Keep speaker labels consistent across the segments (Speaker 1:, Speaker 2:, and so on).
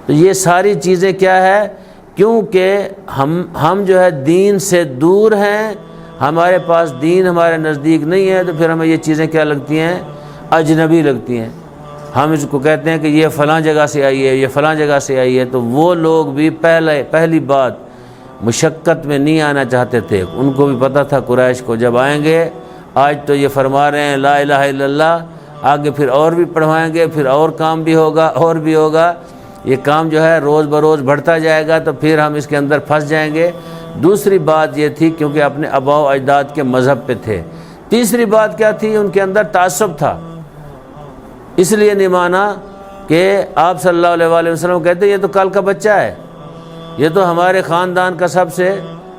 Speaker 1: تو یہ ساری چیزیں کیا ہے؟ کیونکہ ہم جو ہے دین سے دور ہیں، ہمارے پاس دین ہمارے نزدیک نہیں ہے، تو پھر ہمیں یہ چیزیں کیا لگتی ہیں؟ اجنبی لگتی ہیں۔ ہم اس کو کہتے ہیں کہ یہ فلاں جگہ سے آئی ہے، یہ فلاں جگہ سے آئی ہے، تو وہ لوگ بھی پہلی بات مشقت میں نہیں آنا چاہتے تھے۔ ان کو بھی پتہ تھا قریش کو جب آئیں گے، آج تو یہ فرما رہے ہیں لا الہ الا اللہ، آگے پھر اور بھی پڑھوائیں گے، پھر اور کام بھی ہوگا، اور بھی ہوگا، یہ کام جو ہے روز بروز بڑھتا جائے گا، تو پھر ہم اس کے اندر پھنس جائیں گے۔ دوسری بات یہ تھی کیونکہ اپنے آباء و اجداد کے مذہب پہ تھے۔ تیسری بات کیا تھی؟ ان کے اندر تعصب تھا، اس لیے نہیں مانا کہ آپ صلی اللہ علیہ وآلہ وسلم کہتے یہ تو کل کا بچہ ہے، یہ تو ہمارے خاندان کا سب سے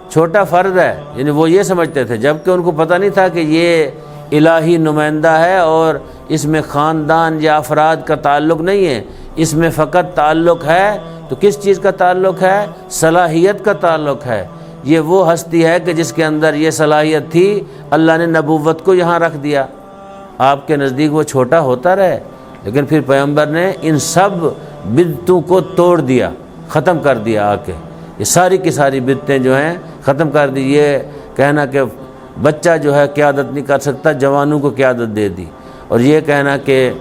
Speaker 1: چھوٹا فرد ہے، یعنی وہ یہ سمجھتے تھے، جبکہ ان کو پتہ نہیں تھا کہ یہ الہی نمائندہ ہے اور اس میں خاندان یا افراد کا تعلق نہیں ہے، اس میں فقط تعلق ہے تو کس چیز کا تعلق ہے؟ صلاحیت کا تعلق ہے۔ یہ وہ ہستی ہے کہ جس کے اندر یہ صلاحیت تھی، اللہ نے نبوت کو یہاں رکھ دیا۔ آپ کے نزدیک وہ چھوٹا ہوتا رہے، لیکن پھر پیغمبر نے ان سب بدعتوں کو توڑ دیا، ختم کر دیا آ کے، یہ ساری کی ساری بدعتیں جو ہیں ختم کر دی۔ یہ کہنا کہ بچہ جو ہے قیادت نہیں کر سکتا، جوانوں کو قیادت دے دی، اور یہ کہنا کہ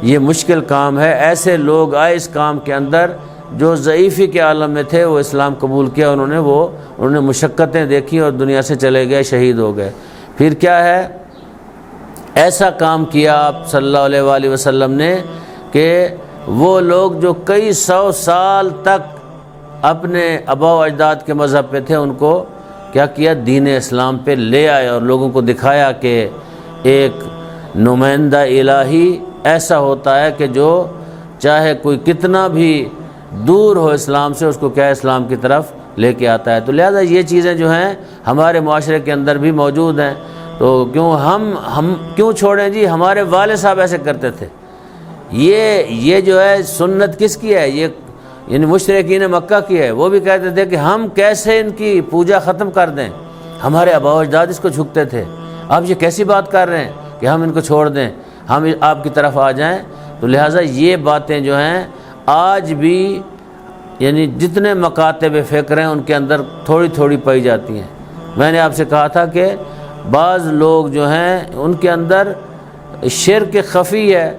Speaker 1: یہ مشکل کام ہے۔ ایسے لوگ آئے اس کام کے اندر جو ضعیفی کے عالم میں تھے، وہ اسلام قبول کیا، انہوں نے مشقتیں دیکھی اور دنیا سے چلے گئے، شہید ہو گئے۔ پھر کیا ہے؟ ایسا کام کیا آپ صلی اللہ علیہ وآلہ وسلم نے کہ وہ لوگ جو کئی سو سال تک اپنے آباء و اجداد کے مذہب پہ تھے، ان کو کیا کیا؟ دین اسلام پہ لے آئے اور لوگوں کو دکھایا کہ ایک نمائندہ الہی ایسا ہوتا ہے کہ جو چاہے کوئی کتنا بھی دور ہو اسلام سے، اس کو کیا اسلام کی طرف لے کے آتا ہے۔ تو لہذا یہ چیزیں جو ہیں ہمارے معاشرے کے اندر بھی موجود ہیں، تو ہم کیوں چھوڑیں جی؟ ہمارے والد صاحب ایسے کرتے تھے۔ یہ جو ہے سنت کس کی ہے؟ یہ یعنی مشرکین مکہ کی ہے۔ وہ بھی کہتے تھے کہ ہم کیسے ان کی پوجا ختم کر دیں، ہمارے آباء و اجداد اس کو جھکتے تھے، آپ یہ کیسی بات کر رہے ہیں کہ ہم ان کو چھوڑ دیں، ہم آپ کی طرف آ جائیں۔ تو لہٰذا یہ باتیں جو ہیں آج بھی یعنی جتنے مکاتب فکر ہیں ان کے اندر تھوڑی تھوڑی پائی جاتی ہیں۔ میں نے آپ سے کہا تھا کہ بعض لوگ جو ہیں ان کے اندر شرک خفی ہے،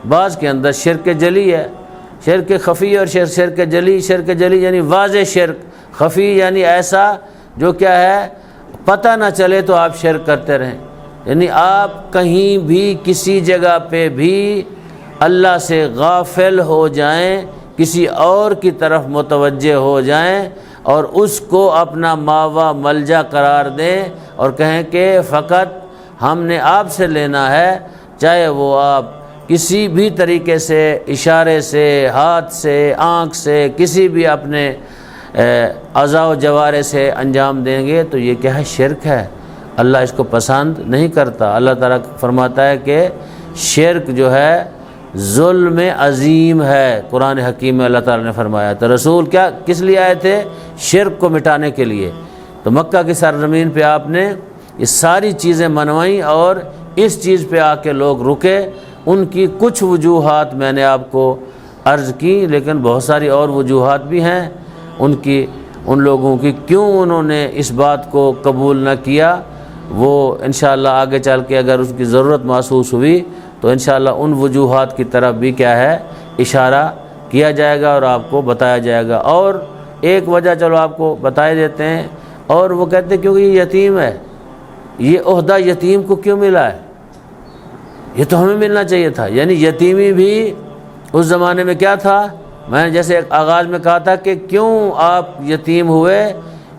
Speaker 1: بعض کے اندر شرک جلی ہے۔ شرک خفی اور شرک جلی یعنی واضح شرک، خفی یعنی ایسا جو کیا ہے پتہ نہ چلے تو آپ شرک کرتے رہیں، یعنی آپ کہیں بھی کسی جگہ پہ بھی اللہ سے غافل ہو جائیں، کسی اور کی طرف متوجہ ہو جائیں اور اس کو اپنا ماوا ملجا قرار دیں اور کہیں کہ فقط ہم نے آپ سے لینا ہے، چاہے وہ آپ کسی بھی طریقے سے، اشارے سے، ہاتھ سے، آنکھ سے، کسی بھی اپنے اعضاء و جوارح سے انجام دیں گے، تو یہ کیا ہے؟ شرک ہے۔ اللہ اس کو پسند نہیں کرتا۔ اللہ تعالیٰ فرماتا ہے کہ شرک جو ہے ظلم عظیم ہے، قرآن حکیم میں اللہ تعالیٰ نے فرمایا۔ تو رسول کس لیے آئے تھے؟ شرک کو مٹانے کے لیے۔ تو مکہ کی سرزمین پہ آپ نے یہ ساری چیزیں منوائیں اور اس چیز پہ آ کے لوگ رکے۔ ان کی کچھ وجوہات میں نے آپ کو عرض کی، لیکن بہت ساری اور وجوہات بھی ہیں ان لوگوں کی کیوں انہوں نے اس بات کو قبول نہ کیا۔ وہ انشاءاللہ آگے چل کے اگر اس کی ضرورت محسوس ہوئی تو انشاءاللہ ان وجوہات کی طرف بھی کیا ہے اشارہ کیا جائے گا اور آپ کو بتایا جائے گا۔ اور ایک وجہ چلو آپ کو بتائے دیتے ہیں، اور وہ کہتے ہیں کیونکہ یہ یتیم ہے، یہ عہدہ یتیم کو کیوں ملا ہے؟ یہ تو ہمیں ملنا چاہیے تھا۔ یعنی یتیمی بھی اس زمانے میں کیا تھا؟ میں نے جیسے آغاز میں کہا تھا کہ کیوں آپ یتیم ہوئے؟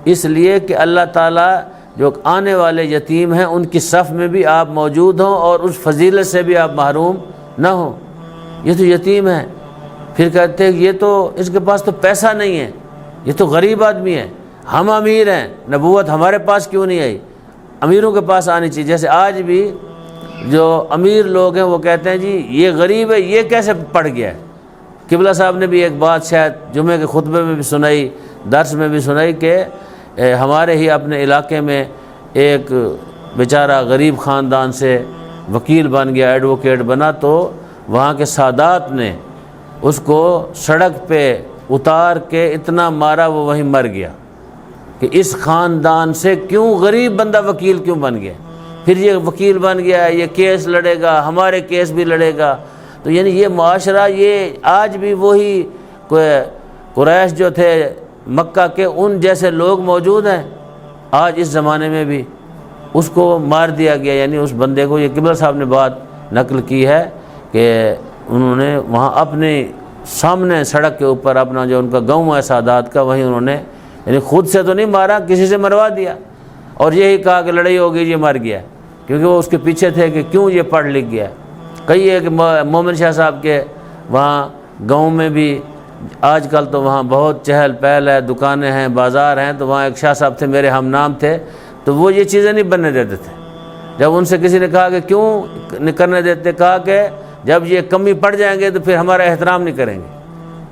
Speaker 1: اس لیے کہ اللہ تعالیٰ جو آنے والے یتیم ہیں ان کی صف میں بھی آپ موجود ہوں اور اس فضیلت سے بھی آپ محروم نہ ہوں۔ یہ تو یتیم ہے۔ پھر کہتے ہیں یہ تو اس کے پاس تو پیسہ نہیں ہے، یہ تو غریب آدمی ہے، ہم امیر ہیں، نبوت ہمارے پاس کیوں نہیں آئی؟ امیروں کے پاس آنی چاہیے۔ جیسے آج بھی جو امیر لوگ ہیں وہ کہتے ہیں جی یہ غریب ہے، یہ کیسے پڑھ گیا ہے؟ قبلہ صاحب نے بھی ایک بات شاید جمعے کے خطبے میں بھی سنائی، درس میں بھی سنائی کہ ہمارے ہی اپنے علاقے میں ایک بیچارہ غریب خاندان سے وکیل بن گیا، ایڈوکیٹ بنا، تو وہاں کے سادات نے اس کو سڑک پہ اتار کے اتنا مارا وہ وہیں مر گیا کہ اس خاندان سے کیوں غریب بندہ وکیل کیوں بن گیا. پھر یہ وکیل بن گیا, یہ کیس لڑے گا, ہمارے کیس بھی لڑے گا. تو یعنی یہ معاشرہ, یہ آج بھی وہی قریش جو تھے مکہ کے, ان جیسے لوگ موجود ہیں آج اس زمانے میں بھی. اس کو مار دیا گیا, یعنی اس بندے کو. یہ قبلہ صاحب نے بات نقل کی ہے کہ انہوں نے وہاں اپنے سامنے سڑک کے اوپر اپنا جو ان کا گاؤں ہے سادات کا, وہیں انہوں نے یعنی خود سے تو نہیں مارا, کسی سے مروا دیا, اور یہی کہا کہ لڑائی ہو گئی, یہ مر گیا. کیونکہ وہ اس کے پیچھے تھے کہ کیوں یہ پڑھ لکھ گیا. کئی ہے کہ مومن شاہ صاحب کے وہاں گاؤں میں بھی آج کل تو وہاں بہت چہل پہل ہے, دکانیں ہیں, بازار ہیں. تو وہاں ایک شاہ صاحب تھے, میرے ہم نام تھے, تو وہ یہ چیزیں نہیں بننے دیتے تھے. جب ان سے کسی نے کہا کہ کیوں نہیں کرنے دیتے, کہا کہ جب یہ کمی پڑ جائیں گے تو پھر ہمارا احترام نہیں کریں گے.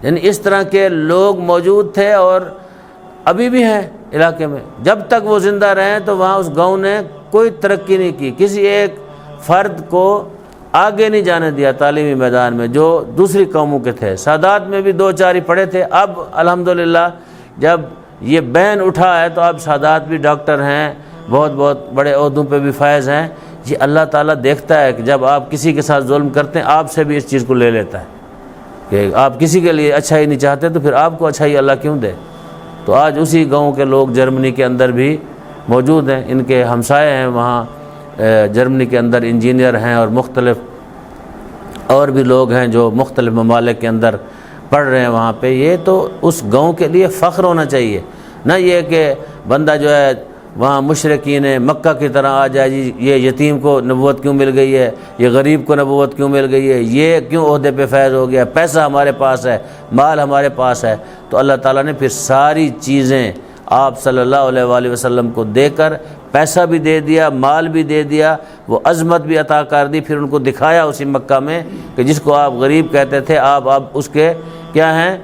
Speaker 1: یعنی اس طرح کے لوگ موجود تھے اور ابھی بھی ہیں علاقے میں. جب تک وہ زندہ رہیں تو وہاں اس گاؤں نے کوئی ترقی نہیں کی, کسی ایک فرد کو آگے نہیں جانے دیا تعلیمی میدان میں جو دوسری قوموں کے تھے. سادات میں بھی 2-4 ہی پڑھے تھے. اب الحمدللہ جب یہ بین اٹھا ہے تو اب سادات بھی ڈاکٹر ہیں, بہت بہت بڑے عہدوں پہ بھی فائز ہیں. یہ اللہ تعالیٰ دیکھتا ہے کہ جب آپ کسی کے ساتھ ظلم کرتے ہیں آپ سے بھی اس چیز کو لے لیتا ہے کہ آپ کسی کے لیے اچھائی نہیں چاہتے تو پھر آپ کو اچھائی اللہ کیوں دے. تو آج اسی گاؤں کے لوگ جرمنی کے اندر بھی موجود ہیں, ان کے ہمسائے ہیں وہاں جرمنی کے اندر, انجینئر ہیں اور مختلف اور بھی لوگ ہیں جو مختلف ممالک کے اندر پڑھ رہے ہیں وہاں پہ. یہ تو اس گاؤں کے لیے فخر ہونا چاہیے, نہ یہ کہ بندہ جو ہے وہاں مشرکین مکہ کی طرح آ جائے, جی یہ یتیم کو نبوت کیوں مل گئی ہے, یہ غریب کو نبوت کیوں مل گئی ہے, یہ کیوں عہدے پہ فیض ہو گیا, پیسہ ہمارے پاس ہے, مال ہمارے پاس ہے. تو اللہ تعالیٰ نے پھر ساری چیزیں آپ صلی اللہ علیہ وآلہ وسلم کو دے کر, پیسہ بھی دے دیا, مال بھی دے دیا, وہ عظمت بھی عطا کر دی. پھر ان کو دکھایا اسی مکہ میں کہ جس کو آپ غریب کہتے تھے آپ اب اس کے کیا ہیں,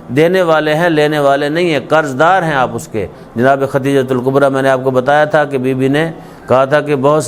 Speaker 1: دینے والے ہیں, لینے والے نہیں ہیں, قرض دار ہیں آپ اس کے. جناب خدیجۃ الکبریٰ میں نے آپ کو بتایا تھا کہ بی بی نے کہا تھا کہ بہت